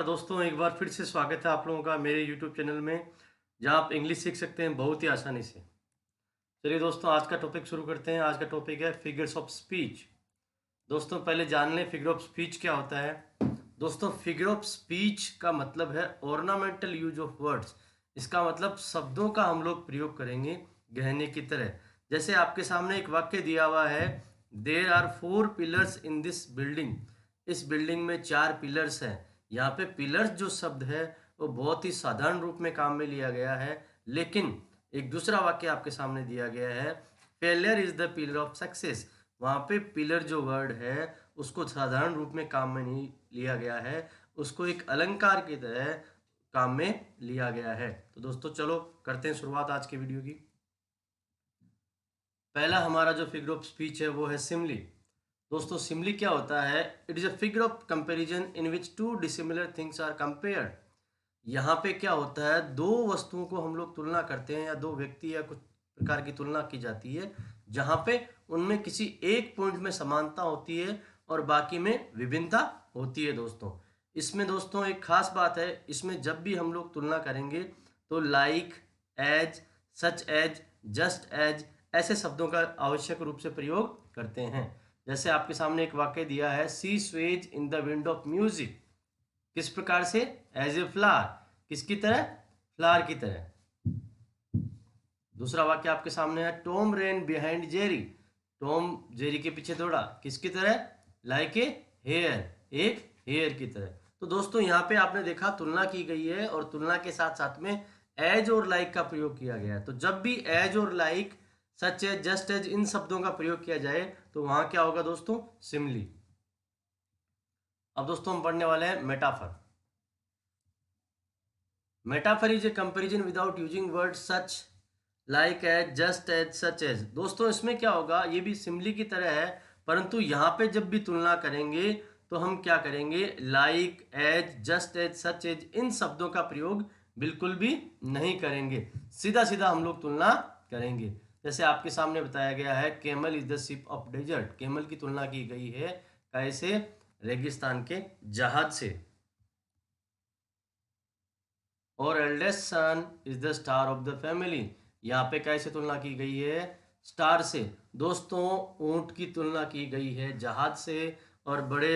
नमस्कार दोस्तों, एक बार फिर से स्वागत है आप लोगों का मेरे YouTube चैनल में, जहां आप इंग्लिश सीख सकते हैं बहुत ही आसानी से। चलिए दोस्तों, आज का टॉपिक शुरू करते हैं। आज का टॉपिक है फिगर्स ऑफ स्पीच। दोस्तों पहले जान लें फिगर ऑफ स्पीच क्या होता है। दोस्तों फिगर ऑफ स्पीच का मतलब है ऑर्नामेंटल यूज ऑफ वर्ड्स। इसका मतलब शब्दों का हम लोग प्रयोग करेंगे गहने की तरह। जैसे आपके सामने एक वाक्य दिया हुआ है, there are 4 pillars in this building. इस बिल्डिंग में 4 पिलर्स हैं। यहाँ पे पिलर्स जो शब्द है वो बहुत ही साधारण रूप में काम में लिया गया है, लेकिन एक दूसरा वाक्य आपके सामने दिया गया है, failure is the pillar of success. वहाँ पे पिलर जो वर्ड है उसको साधारण रूप में काम में नहीं लिया गया है, उसको एक अलंकार की तरह काम में लिया गया है। तो दोस्तों चलो करते हैं शुरुआत आज के वीडियो की। पहला हमारा जो फिगर ऑफ स्पीच है वो है सिमली। दोस्तों सिमली क्या होता है? It is a figure of comparison in which two dissimilar things are compared. यहाँ पे क्या होता है, दो वस्तुओं को हम लोग तुलना करते हैं या दो व्यक्ति या कुछ प्रकार की तुलना की जाती है, जहाँ पे उनमें किसी एक पॉइंट में समानता होती है और बाकी में विभिन्नता होती है। दोस्तों इसमें दोस्तों एक खास बात है, इसमें जब भी हम लोग तुलना करेंगे तो like, as, such as, just as ऐसे शब्दों का आवश्यक रूप से प्रयोग करते हैं। जैसे आपके सामने एक वाक्य दिया है, she sways in the wind of music. किस प्रकार से? As a flower. किसकी तरह? फ्लावर की तरह। दूसरा वाक्य आपके सामने है, Tom rain behind Jerry. Tom Jerry के पीछे दौड़ा। किसकी तरह? लाइक ए हेयर, एक हेयर की तरह। तो दोस्तों यहाँ पे आपने देखा तुलना की गई है और तुलना के साथ साथ में एज और लाइक का प्रयोग किया गया है। तो जब भी एज और like, such as, just as इन शब्दों का प्रयोग किया जाए तो वहां क्या होगा दोस्तों? सिमिली। अब दोस्तों हम पढ़ने वाले हैं metaphor. Metaphor is a comparison without using word such, like as, just as, such as. दोस्तों इसमें क्या होगा, ये भी सिमिली की तरह है, परंतु यहाँ पे जब भी तुलना करेंगे तो हम क्या करेंगे, like, as, just as, such as इन शब्दों का प्रयोग बिल्कुल भी नहीं करेंगे। सीधा सीधा हम लोग तुलना करेंगे। जैसे आपके सामने बताया गया है, camel is the ship of desert. Camel की तुलना की गई है कैसे? रेगिस्तान के जहाज से। और eldest son is the star of the family. यहाँ पे कैसे तुलना की गई है? स्टार से। दोस्तों ऊंट की तुलना की गई है जहाज से और बड़े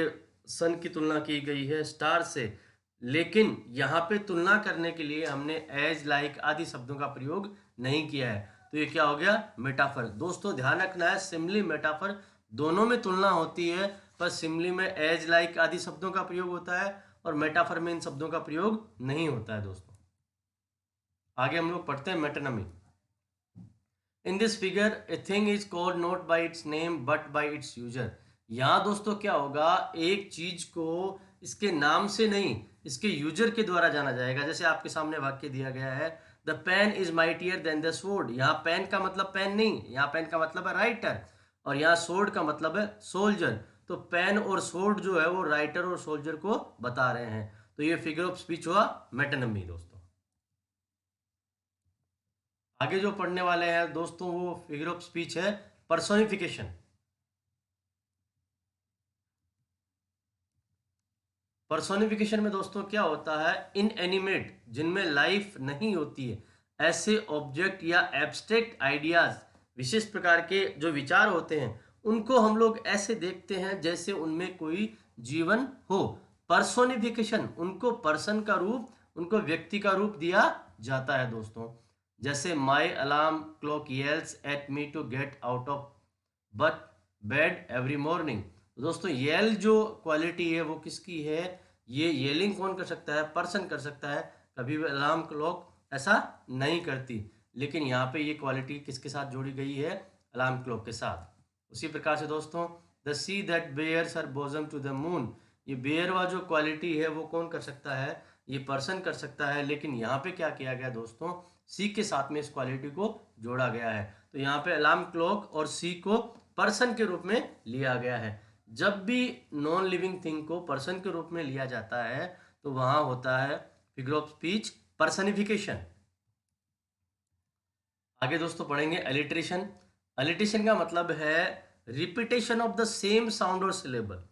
सन की तुलना की गई है स्टार से, लेकिन यहाँ पे तुलना करने के लिए हमने एज, लाइक आदि शब्दों का प्रयोग नहीं किया है। तो ये क्या हो गया? मेटाफर। दोस्तों ध्यान रखना है, सिमिली, मेटाफर दोनों में तुलना होती है, पर सिमिली में एज, लाइक आदि शब्दों का प्रयोग होता है और मेटाफर में इन शब्दों का प्रयोग नहीं होता है। दोस्तों आगे हम लोग पढ़ते हैं metonymy. In this figure a thing is called not bye it's name but by it's user. यहाँ दोस्तों क्या होगा, एक चीज को इसके नाम से नहीं, इसके यूजर के द्वारा जाना जाएगा। जैसे आपके सामने वाक्य दिया गया है, the pen is mightier than the sword. यहाँ पेन का मतलब पेन नहीं, यहाँ पेन का मतलब है राइटर, और यहाँ स्वॉर्ड का मतलब है सोल्जर। तो पेन और स्वॉर्ड जो है वो राइटर और सोल्जर को बता रहे हैं। तो ये फिगर ऑफ स्पीच हुआ मेटोनिमी। दोस्तों आगे जो पढ़ने वाले हैं दोस्तों वो फिगर ऑफ स्पीच है पर्सोनिफिकेशन। पर्सोनिफिकेशन में दोस्तों क्या होता है, इन एनिमेट, जिनमें लाइफ नहीं होती है, ऐसे ऑब्जेक्ट या एब्स्ट्रैक्ट आइडियाज, विशेष प्रकार के जो विचार होते हैं, उनको हम लोग ऐसे देखते हैं जैसे उनमें कोई जीवन हो। पर्सोनिफिकेशन, उनको पर्सन का रूप, उनको व्यक्ति का रूप दिया जाता है। दोस्तों जैसे my alarm clock yells at me to get out of but bed every morning. दोस्तों येल जो क्वालिटी है वो किसकी है? ये येलिंग कौन कर सकता है? पर्सन कर सकता है। कभी भी अलार्म क्लॉक ऐसा नहीं करती, लेकिन यहाँ पे ये क्वालिटी किसके साथ जोड़ी गई है? अलार्म क्लॉक के साथ। उसी प्रकार से दोस्तों the sea that bears her bosom to the moon, ये बेयर वाला जो क्वालिटी है वो कौन कर सकता है? ये पर्सन कर सकता है, लेकिन यहाँ पे क्या किया गया दोस्तों, सी के साथ में इस क्वालिटी को जोड़ा गया है। तो यहाँ पे अलार्म क्लॉक और सी को पर्सन के रूप में लिया गया है। जब भी नॉन लिविंग थिंग को पर्सन के रूप में लिया जाता है तो वहां होता है फिगर ऑफ स्पीच पर्सनिफिकेशन। आगे दोस्तों पढ़ेंगे एलिट्रेशन। एलिट्रेशन का मतलब है repetition of the same sound और syllable.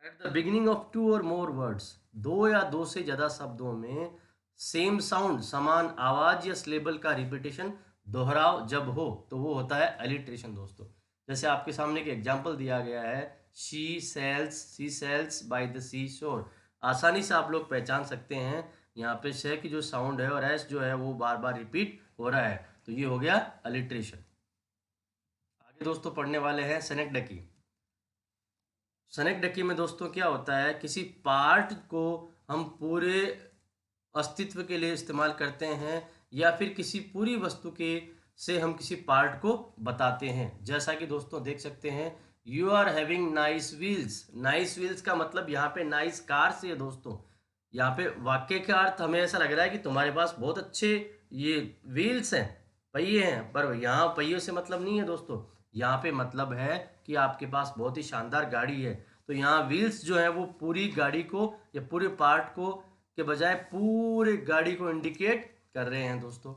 At the beginning of two और मोर वर्ड्स, दो या दो से ज्यादा शब्दों में सेम साउंड, समान आवाज या सिलेबल का रिपीटेशन, दोहराव जब हो तो वो होता है अलिट्रेशन दोस्तों। जैसे आपके सामने एक एग्जांपल दिया गया है, शी सेल्स बाय द सी शोर। आसानी से आप लोग पहचान सकते हैं यहाँ पे श की जो साउंड है और एस जो है वो बार बार रिपीट हो रहा है, तो ये हो गया अलिट्रेशन। आगे दोस्तों पढ़ने वाले हैं सेनेक्डकी। सेनेक्डकी में दोस्तों क्या होता है, किसी पार्ट को हम पूरे अस्तित्व के लिए इस्तेमाल करते हैं या फिर किसी पूरी वस्तु के से हम किसी पार्ट को बताते हैं। जैसा कि दोस्तों देख सकते हैं, you are having nice wheels. Nice wheels का मतलब यहाँ पे नाइस कार से है दोस्तों। यहाँ पे वाक्य का अर्थ हमें ऐसा लग रहा है कि तुम्हारे पास बहुत अच्छे ये व्हील्स हैं, पहिए हैं, पर यहाँ पहियों से मतलब नहीं है दोस्तों। यहाँ पे मतलब है कि आपके पास बहुत ही शानदार गाड़ी है। तो यहाँ व्हील्स जो है वो पूरी गाड़ी को या पूरे पार्ट को के बजाय पूरे गाड़ी को इंडिकेट कर रहे हैं दोस्तों।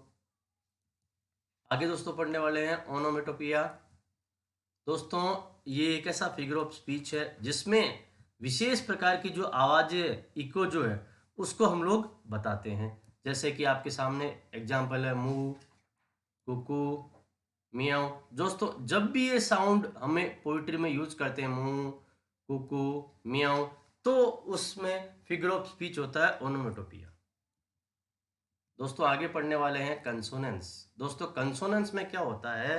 आगे दोस्तों पढ़ने वाले हैं ओनोमेटोपिया। दोस्तों ये एक ऐसा फिगर ऑफ स्पीच है जिसमें विशेष प्रकार की जो आवाजें, इको जो है उसको हम लोग बताते हैं। जैसे कि आपके सामने एग्जांपल है, मू, कुकू, मियाओ। दोस्तों जब भी ये साउंड हमें पोइट्री में यूज करते हैं, मू, कुकू, मियाओ, तो उसमें फिगर ऑफ स्पीच होता है ओनोमेटोपिया। दोस्तों आगे पढ़ने वाले हैं कंसोनेंस। दोस्तों कंसोनेंस में क्या होता है,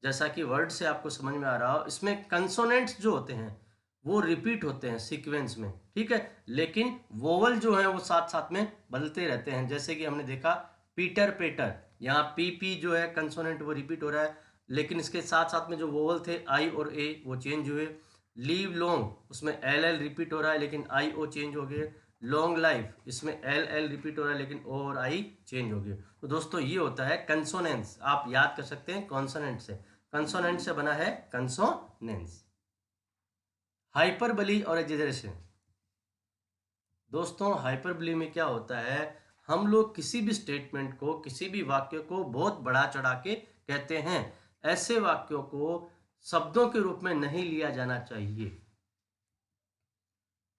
जैसा कि वर्ड से आपको समझ में आ रहा हो, इसमें कंसोनेंट्स जो होते हैं वो रिपीट होते हैं सीक्वेंस में, ठीक है, लेकिन वोवल जो है वो साथ साथ में बदलते रहते हैं। जैसे कि हमने देखा पीटर पेटर, यहाँ पी पी जो है कंसोनेंट वो रिपीट हो रहा है, लेकिन इसके साथ साथ में जो वोवल थे आई और ए वो चेंज हुए। लीव लॉन्ग, उसमें एल एल रिपीट हो रहा है लेकिन आई ओ चेंज हो गए। लॉन्ग लाइफ, इसमें एल एल रिपीट हो रहा है लेकिन ओ और आई चेंज हो गए। तो दोस्तों ये होता है कंसोनेंस। आप याद कर सकते हैं कॉन्सोनेंट से, कंसोनेंट से बना है कंसोनेंस। हाइपरबली और एग्जेजरेशन। दोस्तों हाइपरबली में क्या होता है, हम लोग किसी भी स्टेटमेंट को, किसी भी वाक्य को बहुत बढ़ा चढ़ा के कहते हैं। ऐसे वाक्यों को शब्दों के रूप में नहीं लिया जाना चाहिए।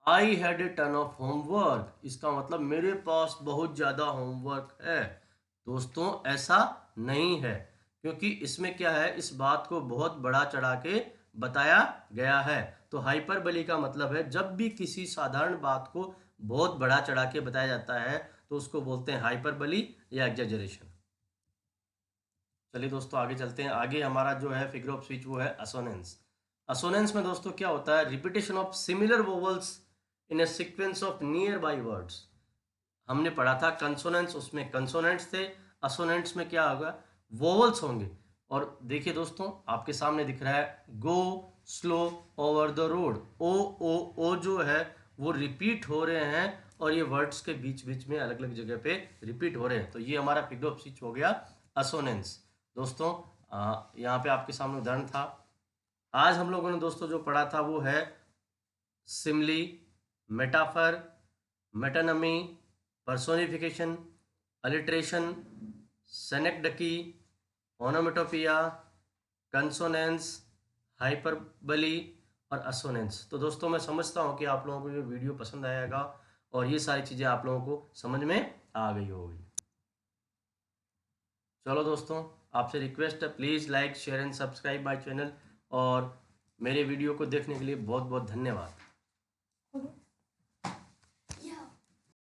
I had a ton of homework, इसका मतलब मेरे पास बहुत ज़्यादा होमवर्क है। दोस्तों ऐसा नहीं है, क्योंकि इसमें क्या है, इस बात को बहुत बड़ा चढ़ा के बताया गया है। तो हाइपरबली का मतलब है जब भी किसी साधारण बात को बहुत बड़ा चढ़ा के बताया जाता है तो उसको बोलते हैं हाइपरबली या एग्जेजरेशन। चलिए दोस्तों आगे चलते हैं। आगे हमारा जो है फिगर ऑफ स्पीच वो है असोनेंस। असोनेंस में दोस्तों क्या होता है, repetition of similar vowels in A sequence of near by words. हमने पढ़ा था कंसोनेंट्स, उसमें कंसोनेंट्स थे, असोनेंट्स में क्या होगा, वोवल्स होंगे। और देखिए दोस्तों आपके सामने दिख रहा है go slow over the road, ओ जो है वो रिपीट हो रहे हैं और ये वर्ड्स के बीच बीच में अलग अलग जगह पे रिपीट हो रहे हैं। तो ये हमारा फिगर ऑफ स्पीच हो गया असोनेंस। दोस्तों यहाँ पे आपके सामने उदाहरण था। आज हम लोगों ने दोस्तों जो पढ़ा था वो है simile, metaphor, metonymy, personification, alliteration, synecdoche, onomatopoeia, consonance, hyperbole और असोनेंस। तो दोस्तों मैं समझता हूँ कि आप लोगों को ये वीडियो पसंद आएगा और ये सारी चीज़ें आप लोगों को समझ में आ गई होगी। चलो दोस्तों आपसे रिक्वेस्ट है, please like share and subscribe my channel, और मेरे वीडियो को देखने के लिए बहुत बहुत धन्यवाद।